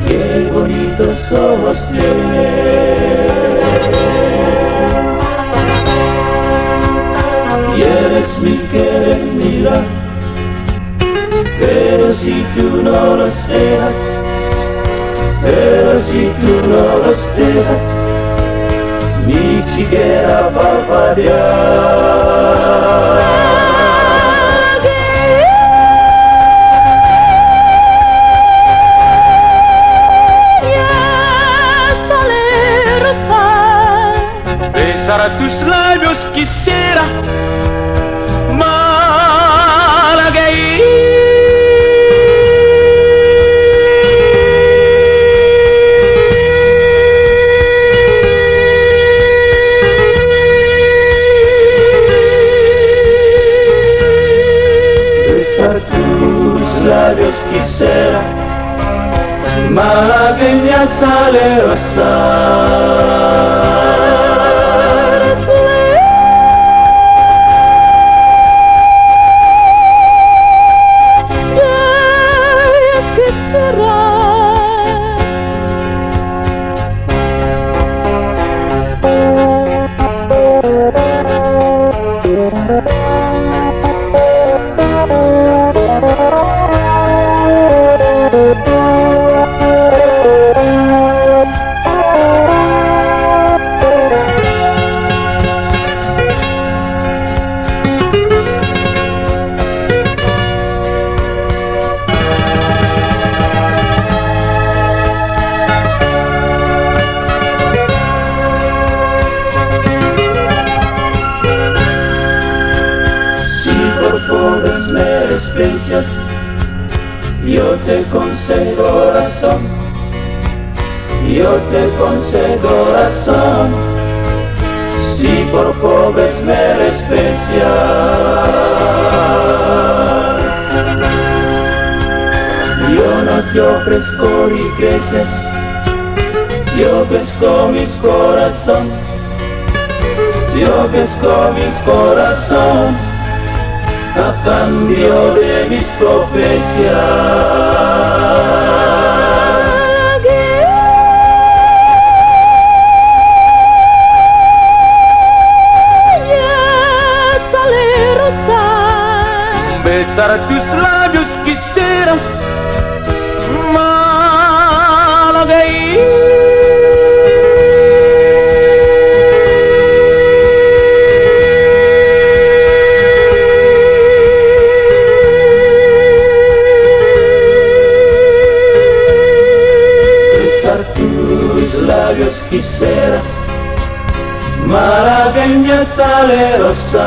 qué bonitos ojos tienes. Quieres mi querer mirar, pero si tú no los dejas, pero si tú no los dejas, ni siquiera parpadear. Besar tus labios quisiera, Malagueña. Besar tus labios quisiera, malagueña salerosa. Pobres me desprecias, yo te concedo razón, yo te concedo razón. Si por pobres me desprecias, yo no te ofrezco riquezas, yo ofrezco mis corazón, yo ofrezco mis corazón, a cambio de mis profecías. Besar tus labios quisiera, Malagueña. Tus labios quisiera, malagueña salerosa.